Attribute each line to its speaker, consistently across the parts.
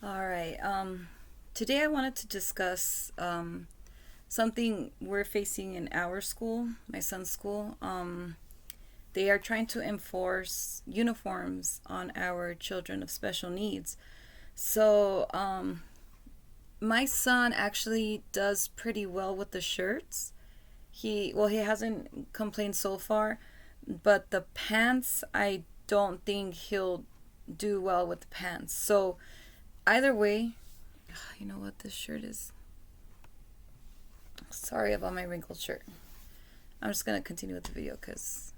Speaker 1: All right. Today I wanted to discuss something we're facing in our school, my son's school. They are trying to enforce uniforms on our children of special needs. So, my son actually does pretty well with the shirts. He hasn't complained so far, but the pants, I don't think he'll do well with the pants. So, either way, you know what this shirt is? Sorry about my wrinkled shirt. I'm just gonna continue with the video because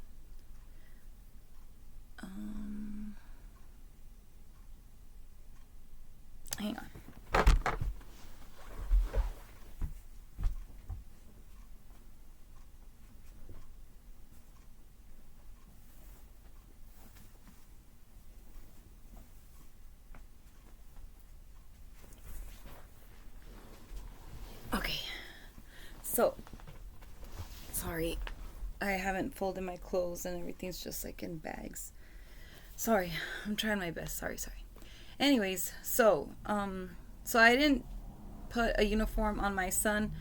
Speaker 1: hang on. Okay, so sorry, I haven't folded my clothes and everything's just like in bags. Sorry, I'm trying my best. Sorry. Anyways, so I didn't put a uniform on my son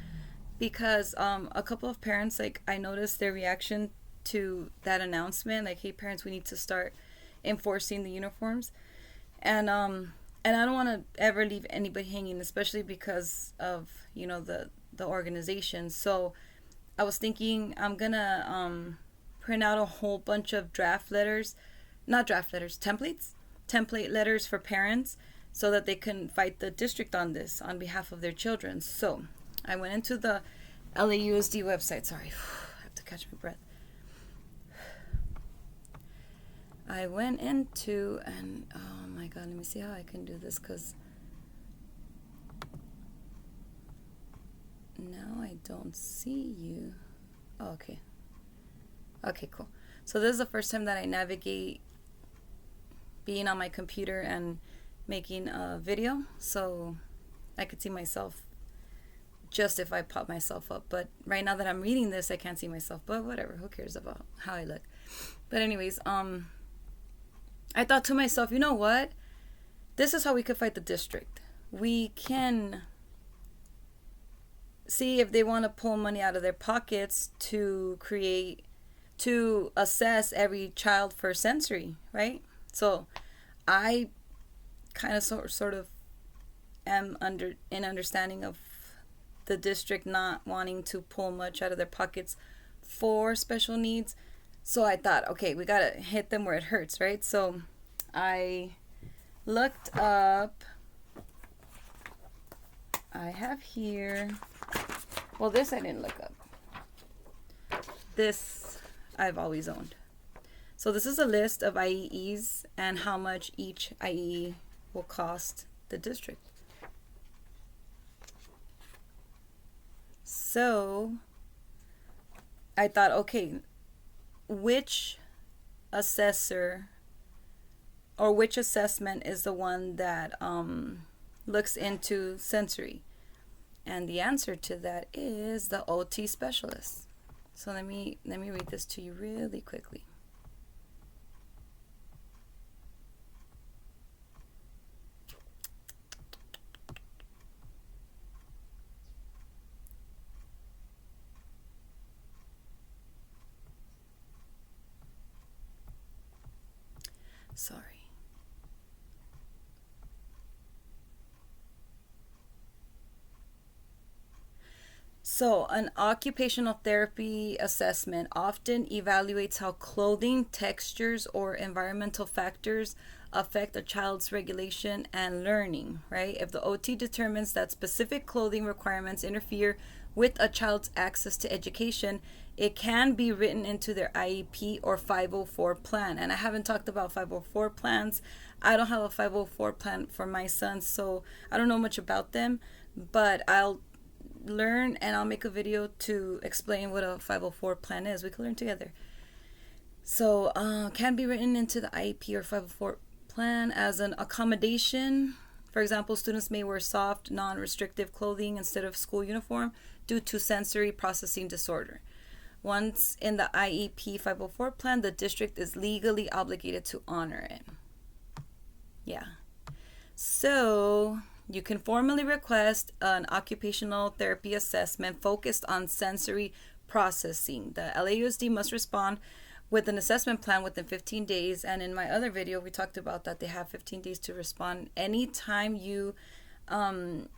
Speaker 1: because a couple of parents, like, I noticed their reaction to that announcement, like, hey parents, we need to start enforcing the uniforms. And I don't want to ever leave anybody hanging, especially because of the organization. So I was thinking I'm gonna print out a whole bunch of draft letters, not draft letters, template letters for parents, so that they can fight the district on this on behalf of their children. So I went into the LAUSD website. Sorry, I have to catch my breath. I went into, and oh my god, let me see how I can do this, because now I don't see you. Oh, okay. Okay, cool. So this is the first time that I navigate being on my computer and making a video, so I could see myself just if I pop myself up. But right now that I'm reading this, I can't see myself, but whatever, who cares about how I look. But anyways, I thought to myself, you know what? This is how we could fight the district. We can see if they want to pull money out of their pockets to assess every child for sensory, right? So I kind of sort of am in understanding of the district not wanting to pull much out of their pockets for special needs. So I thought, okay, we gotta hit them where it hurts, right? So I looked up, I have here, well, this I didn't look up. This I've always owned. So this is a list of IEEs and how much each IEE will cost the district. So I thought, okay, which assessor or which assessment is the one that looks into sensory? And the answer to that is the OT specialist. So let me read this to you really quickly. Sorry. So, an occupational therapy assessment often evaluates how clothing, textures, or environmental factors affect a child's regulation and learning, right? If the OT determines that specific clothing requirements interfere with a child's access to education, it can be written into their IEP or 504 plan. And I haven't talked about 504 plans. I don't have a 504 plan for my son, so I don't know much about them, but I'll learn and I'll make a video to explain what a 504 plan is. We can learn together. So can be written into the IEP or 504 plan as an accommodation. For example, students may wear soft, non-restrictive clothing instead of school uniform due to sensory processing disorder. Once in the IEP 504 plan, the district is legally obligated to honor it. Yeah. So you can formally request an occupational therapy assessment focused on sensory processing. The LAUSD must respond with an assessment plan within 15 days. And in my other video, we talked about that they have 15 days to respond. Anytime you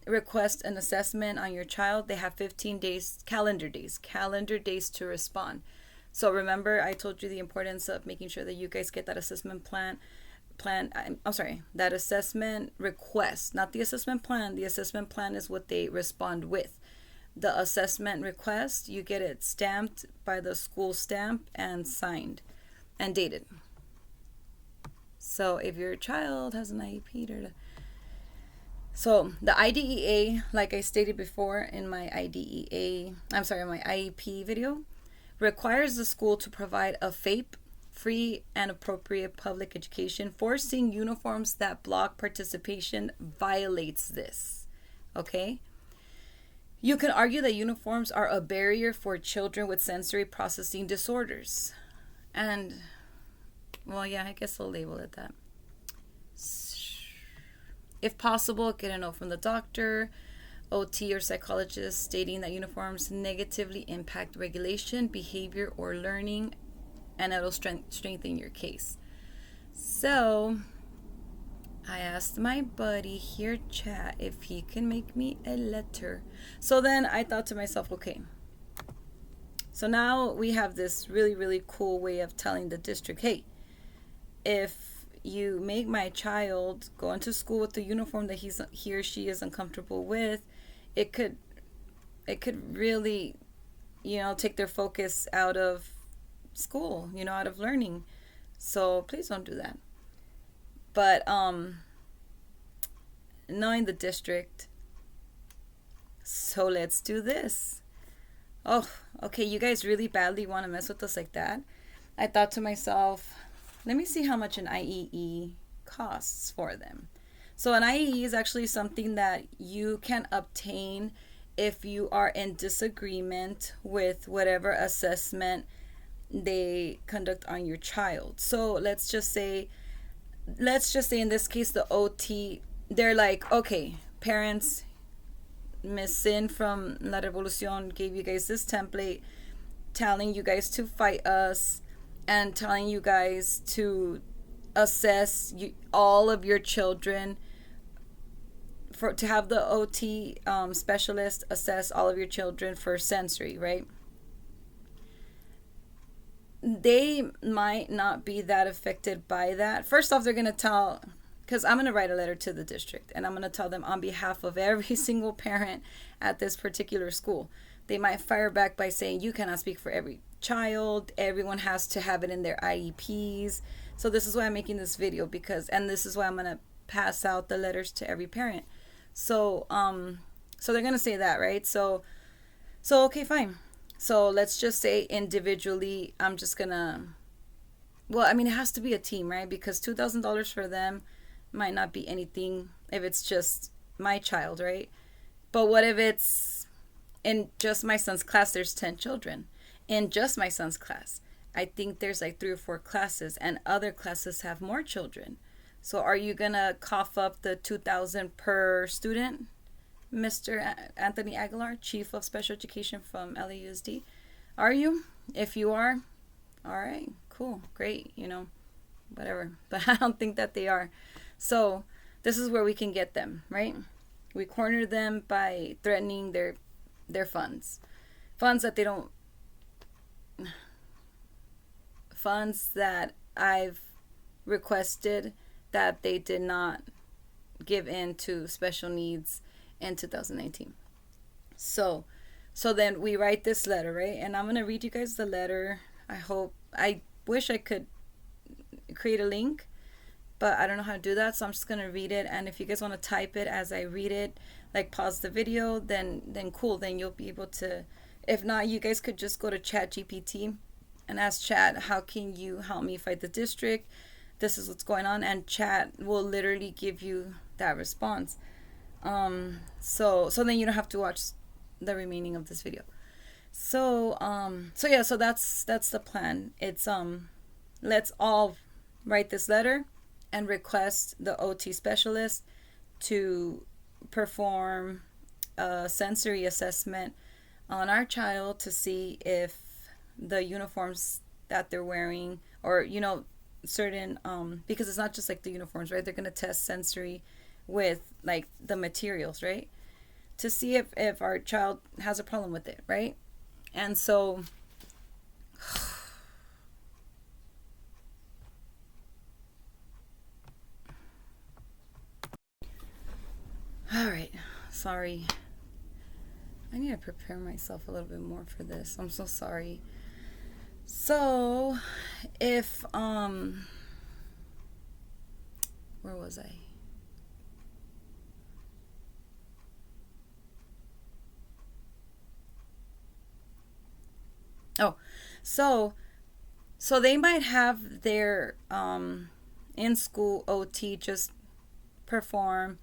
Speaker 1: request an assessment on your child, they have 15 days, calendar days to respond. So remember, I told you the importance of making sure that you guys get that assessment that assessment request, not the assessment plan. The assessment plan is what they respond with. The assessment request, you get it stamped by the school stamp and signed and dated. So if your child has an IEP, so the IDEA, like I stated before in my my IEP video, requires the school to provide a FAPE, free and appropriate public education. Forcing uniforms that block participation violates this. Okay? You can argue that uniforms are a barrier for children with sensory processing disorders. And, well, yeah, I guess I'll label it that. If possible, get a note from the doctor, OT, or psychologist stating that uniforms negatively impact regulation, behavior, or learning, and it'll strengthen your case. So I asked my buddy here, chat, if he can make me a letter. So then I thought to myself, okay, so now we have this really, really cool way of telling the district, hey, if you make my child go into school with the uniform that he or she is uncomfortable with, it could really, take their focus out of school, out of learning. So please don't do that. But knowing the district, so let's do this. Oh, okay, you guys really badly want to mess with us like that? I thought to myself, let me see how much an IEE costs for them. So an IEE is actually something that you can obtain if you are in disagreement with whatever assessment they conduct on your child. So let's just say in this case, the OT, they're like, okay, parents, Miss Sin from La Revolucion gave you guys this template telling you guys to fight us and telling you guys to assess all of your children, to have the OT specialist assess all of your children for sensory, right? They might not be that affected by that. First off, they're going to tell, because I'm going to write a letter to the district and I'm going to tell them on behalf of every single parent at this particular school. They might fire back by saying, you cannot speak for every child. Everyone has to have it in their IEPs. So this is why I'm making this video, and this is why I'm going to pass out the letters to every parent. So they're going to say that, right? So okay, fine. So let's just say individually, I'm just going to, it has to be a team, right? Because $2,000 for them might not be anything if it's just my child, right? But what if it's in just my son's class, there's 10 children. In just my son's class, I think there's like 3 or 4 classes, and other classes have more children. So are you going to cough up the $2,000 per student, Mr. Anthony Aguilar, Chief of Special Education from LAUSD? Are you? If you are, all right, cool, great, whatever. But I don't think that they are. So this is where we can get them, right? We corner them by threatening their funds that they don't, funds that I've requested that they did not give in to special needs in 2019. So then we write this letter, right? And I'm going to read you guys the letter. I wish I could create a link, but I don't know how to do that. So I'm just going to read it. And if you guys want to type it as I read it, like pause the video, then cool. Then you'll be able to, if not, you guys could just go to ChatGPT and ask Chat, how can you help me fight the district? This is what's going on. And Chat will literally give you that response. So then you don't have to watch the remaining of this video. So that's the plan. It's let's all write this letter and request the OT specialist to perform a sensory assessment on our child to see if the uniforms that they're wearing, or certain, because it's not just like the uniforms, right? They're going to test sensory with like the materials, right? To see if our child has a problem with it, right? And so all right, sorry, I need to prepare myself a little bit more for this. I'm so sorry. So if where was I? Oh, so they might have their in school OT just perform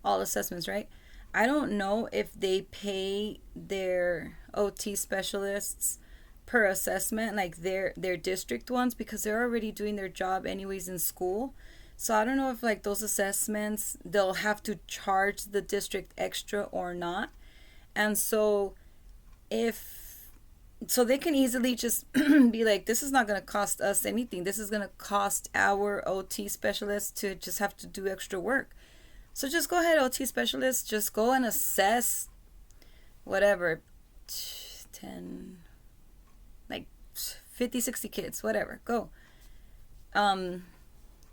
Speaker 1: all assessments, right? I don't know if they pay their OT specialists per assessment, like their district ones, because they're already doing their job anyways in school. So I don't know if like those assessments they'll have to charge the district extra or not. And so if they can easily just be like, this is not going to cost us anything. This is going to cost our OT specialists to just have to do extra work. So just go ahead, OT specialists, just go and assess whatever, 10, like 50, 60 kids, whatever. Go. Um,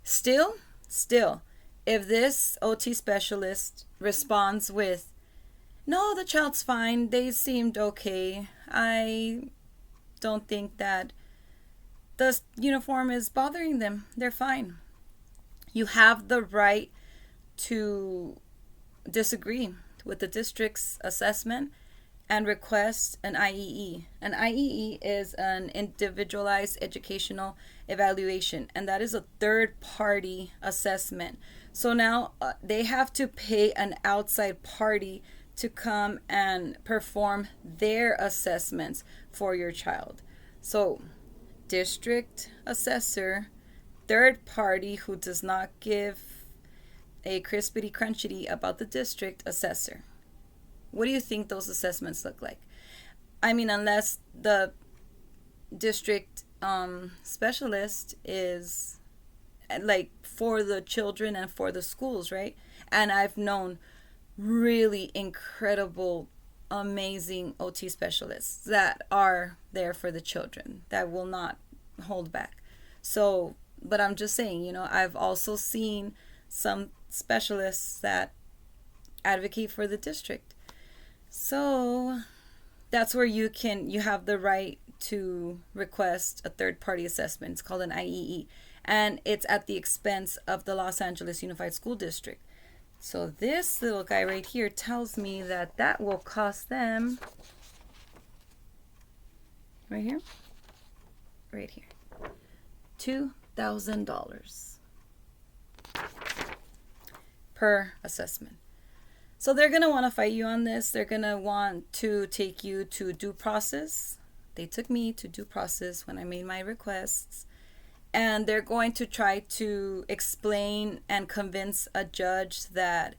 Speaker 1: still, if this OT specialist responds with, no, the child's fine, they seemed okay, I don't think that the uniform is bothering them, they're fine. You have the right to disagree with the district's assessment and request an IEE. An IEE is an individualized educational evaluation, and that is a third party assessment. So now they have to pay an outside party to come and perform their assessments for your child. So, district assessor, third party who does not give a crispity crunchity about the district assessor. What do you think those assessments look like? I mean, unless the district specialist is like for the children and for the schools, right? And I've known really incredible, amazing OT specialists that are there for the children, that will not hold back. So, but I'm just saying, I've also seen some specialists that advocate for the district. So that's where you have the right to request a third party assessment. It's called an IEE, and it's at the expense of the Los Angeles Unified School District. So this little guy right here tells me that will cost them right here $2,000 per assessment. So they're going to want to fight you on this. They're going to want to take you to due process. They took me to due process when I made my requests. And they're going to try to explain and convince a judge that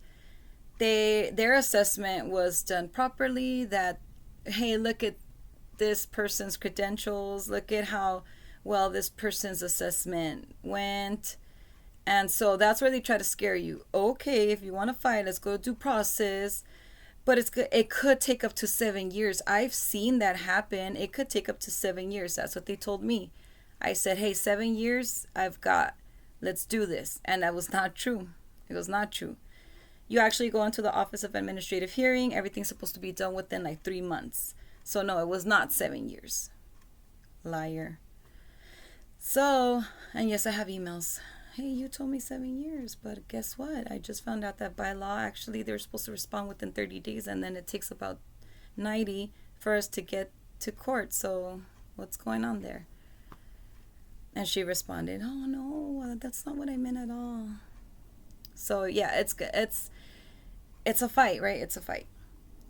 Speaker 1: their assessment was done properly, that, hey, look at this person's credentials, look at how well this person's assessment went. And so that's where they try to scare you. Okay, if you want to fight, let's go due process. But it could take up to 7 years. I've seen that happen. It could take up to 7 years. That's what they told me. I said, hey, 7 years I've got. Let's do this. And that was not true. It was not true. You actually go into the Office of Administrative Hearing. Everything's supposed to be done within like 3 months. So no, it was not 7 years. Liar. So, and yes, I have emails. Hey, you told me 7 years, but guess what? I just found out that by law, actually, they're supposed to respond within 30 days, and then it takes about 90 for us to get to court. So what's going on there? And she responded, oh, no, that's not what I meant at all. So, yeah, it's good. It's a fight, right? It's a fight.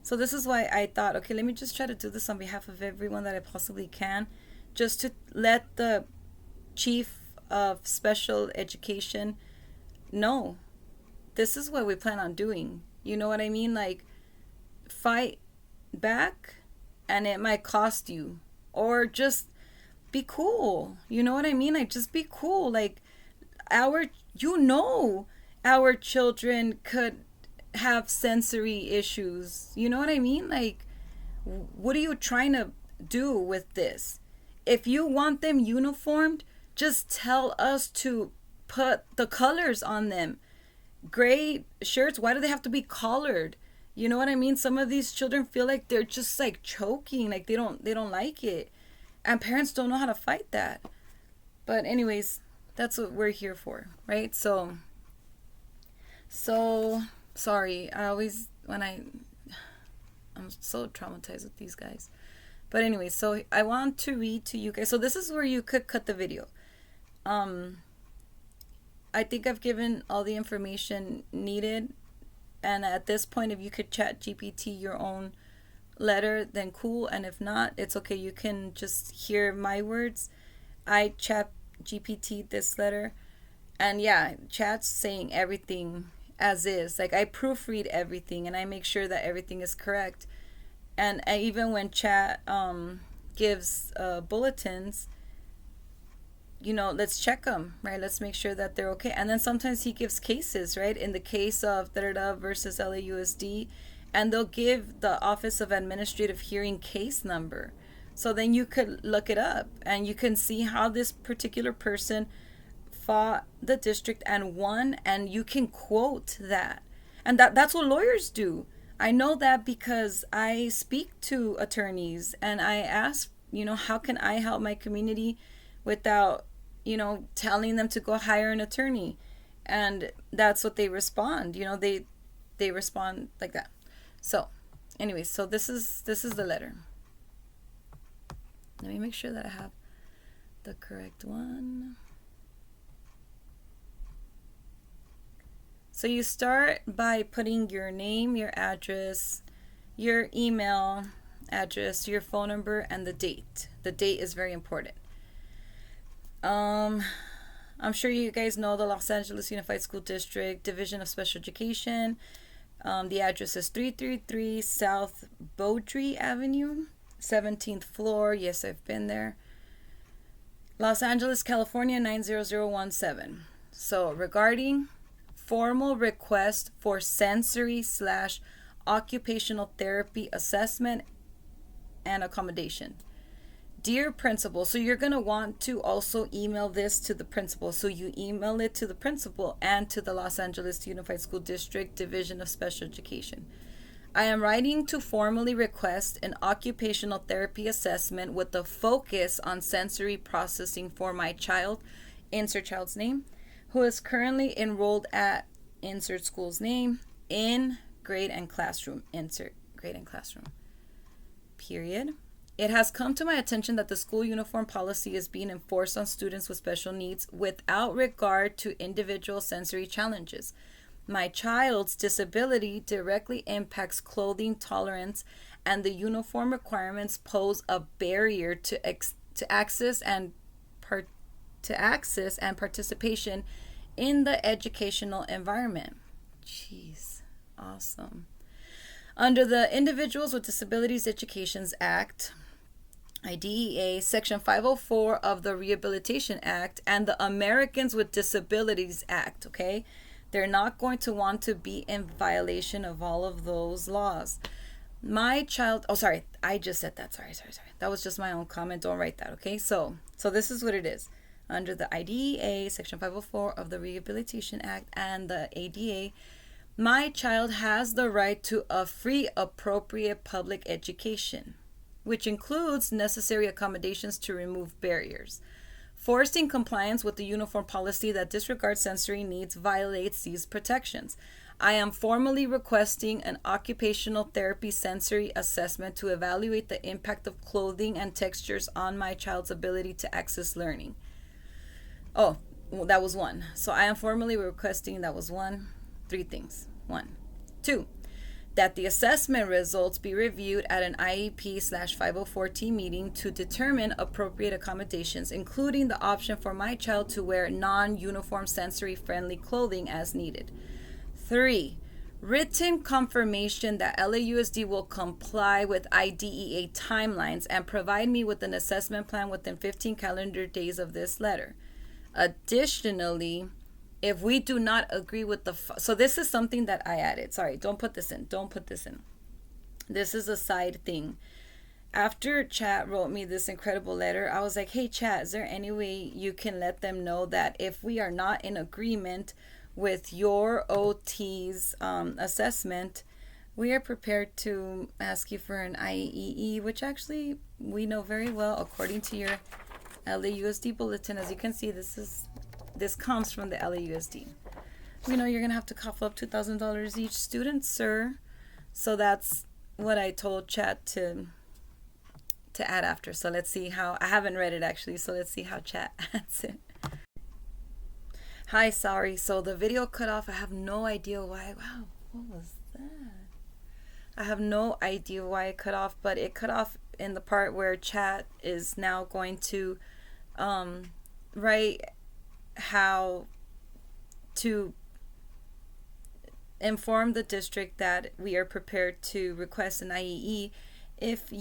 Speaker 1: So this is why I thought, okay, let me just try to do this on behalf of everyone that I possibly can, just to let the chief of special education know this is what we plan on doing. You know what I mean? Like, fight back and it might cost you. Or just be cool. You know what I mean? Like, just be cool. Like, our, you know, our children could have sensory issues. You know what I mean? Like, what are you trying to do with this? If you want them uniformed, just tell us to put the colors on them. Gray shirts, why do they have to be collared? You know what I mean? Some of these children feel like they're just like choking, like they don't like it. And parents don't know how to fight that. But anyways, that's what we're here for, right? So sorry. I'm so traumatized with these guys. But anyway, so I want to read to you guys. So this is where you could cut the video. I think I've given all the information needed. And at this point, if you could chat GPT your own letter, then cool. And if not, it's okay. You can just hear my words. I chat GPT this letter. And yeah, chat's saying everything as is. Like, I proofread everything and I make sure that everything is correct. And even when chat gives bulletins, you know, let's check them, right? Let's make sure that they're okay. And then sometimes he gives cases, right? In the case of da-da-da versus LAUSD, and they'll give the Office of Administrative Hearing case number. So then you could look it up and you can see how this particular person fought the district and won, and you can quote that. And that's what lawyers do. I know that because I speak to attorneys and I ask, you know, how can I help my community without, you know, telling them to go hire an attorney? And that's what they respond. You know, they respond like that. So anyways, so this is the letter. Let me make sure that I have the correct one. So you start by putting your name, your address, your email address, your phone number, and the date. The date is very important. I'm sure you guys know the Los Angeles Unified School District Division of Special Education. The address is 333 South Beaudry Avenue, 17th floor. Yes, I've been there. Los Angeles, California, 90017. So regarding formal request for sensory/occupational therapy assessment and accommodation. Dear principal, so you're going to want to also email this to the principal. So you email it to the principal and to the Los Angeles Unified School District Division of Special Education. I am writing to formally request an occupational therapy assessment with a focus on sensory processing for my child, insert child's name, who is currently enrolled at insert school's name in grade and classroom, insert grade and classroom, period. It has come to my attention that the school uniform policy is being enforced on students with special needs without regard to individual sensory challenges. My child's disability directly impacts clothing tolerance, and the uniform requirements pose a barrier to access and participation in the educational environment. Jeez, awesome. Under the Individuals with Disabilities Educations Act, IDEA, Section 504 of the Rehabilitation Act, and the Americans with Disabilities Act, okay? They're not going to want to be in violation of all of those laws. My child, oh, sorry, I just said that. Sorry. That was just my own comment. Don't write that, okay? So this is what it is. Under the IDEA, Section 504 of the Rehabilitation Act, and the ADA, my child has the right to a free, appropriate public education, which includes necessary accommodations to remove barriers. Forcing compliance with the uniform policy that disregards sensory needs violates these protections. I am formally requesting an occupational therapy sensory assessment to evaluate the impact of clothing and textures on my child's ability to access learning. Oh, well, that was one. So I am formally requesting, that was one. 3 things. 1. 2, that the assessment results be reviewed at an IEP/504T meeting to determine appropriate accommodations, including the option for my child to wear non-uniform sensory friendly clothing as needed. 3. Written confirmation that LAUSD will comply with IDEA timelines and provide me with an assessment plan within 15 calendar days of this letter. Additionally, if we do not agree with so this is something that I added. Sorry, don't put this in. This is a side thing. After Chat wrote me this incredible letter, I was like, hey, Chat, is there any way you can let them know that if we are not in agreement with your OT's assessment, we are prepared to ask you for an IEE, which actually we know very well according to your LAUSD bulletin. As you can see, this comes from the LAUSD. We know you're going to have to cough up $2,000 each student, sir. So that's what I told Chat to add after. So let's see how, I haven't read it actually, so let's see how Chat adds it. Hi, sorry. So the video cut off. I have no idea why. Wow, what was that? I have no idea why it cut off, but it cut off in the part where Chat is now going to write how to inform the district that we are prepared to request an IEE if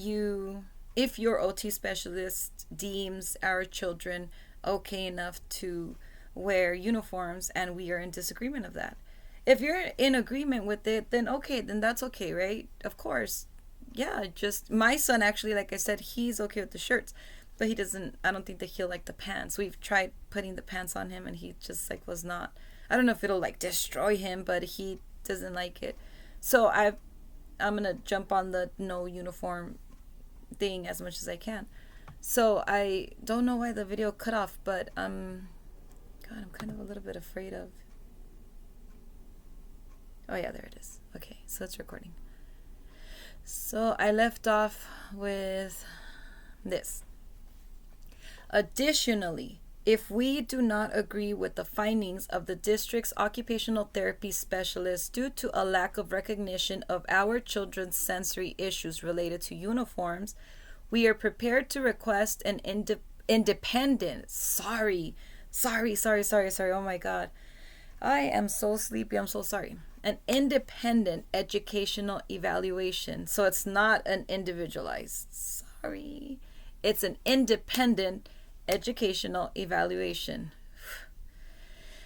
Speaker 1: your OT specialist deems our children okay enough to wear uniforms and we are in disagreement of that. If you're in agreement with it, then okay, then that's okay, right? Of course. Yeah, just my son actually, like I said, he's okay with the shirts, but he doesn't, I don't think that he'll like the pants. We've tried putting the pants on him and he just like was not, I don't know if it'll like destroy him, but he doesn't like it. So I'm gonna jump on the no uniform thing as much as I can. So I don't know why the video cut off, but God, I'm kind of a little bit afraid of. Oh yeah, there it is. Okay, so it's recording. So I left off with this. Additionally, if we do not agree with the findings of the district's occupational therapy specialist due to a lack of recognition of our children's sensory issues related to uniforms, we are prepared to request an independent, sorry, oh my God. I am so sleepy, I'm so sorry. An independent educational evaluation. So it's not an individualized, sorry. It's an independent educational evaluation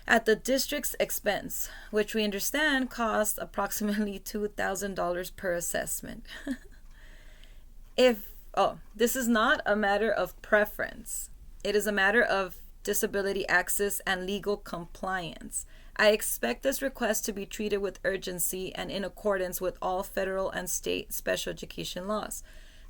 Speaker 1: at the district's expense, which we understand costs approximately $2,000 per assessment. This is not a matter of preference. It is a matter of disability access and legal compliance. I expect this request to be treated with urgency and in accordance with all federal and state special education laws.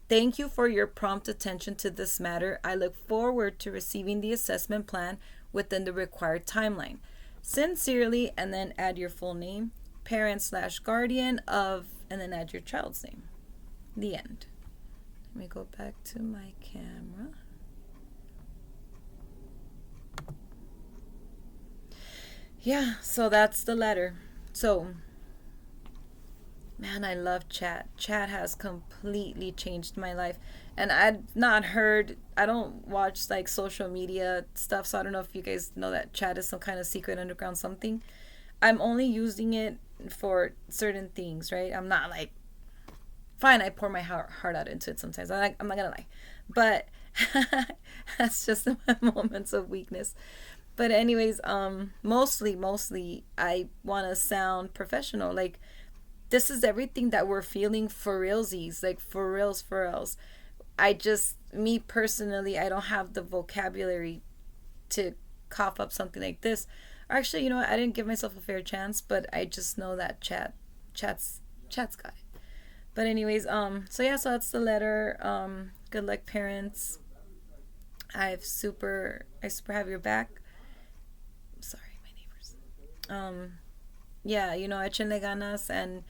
Speaker 1: Thank you for your prompt attention to this matter. I look forward to receiving the assessment plan within the required timeline. Sincerely, and then add your full name, parent/guardian of, and then add your child's name. The end. Let me go back to my camera. Yeah, so that's the letter. So, man, I love Chat. Chat has completely changed my life. And I don't watch like social media stuff, so I don't know if you guys know that Chat is some kind of secret underground something. I'm only using it for certain things, right? I'm not like, fine, I pour my heart out into it sometimes. I'm not gonna lie. But that's just my moments of weakness. But anyways, mostly I want to sound professional. Like, this is everything that we're feeling for realsies, like for reals. Me personally, I don't have the vocabulary to cough up something like this. Or actually, you know what? I didn't give myself a fair chance, but I just know that Chat's got it. But anyways, so that's the letter. Good luck, parents. I super have your back. Sorry, my neighbors. Échenle ganas, and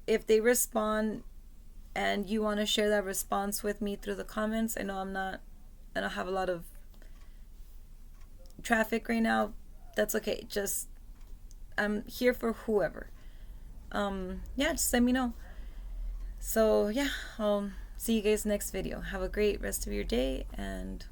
Speaker 1: if they respond and you want to share that response with me through the comments, I don't have a lot of traffic right now. That's okay. Just, I'm here for whoever. Just let me know. So I'll see you guys next video. Have a great rest of your day, and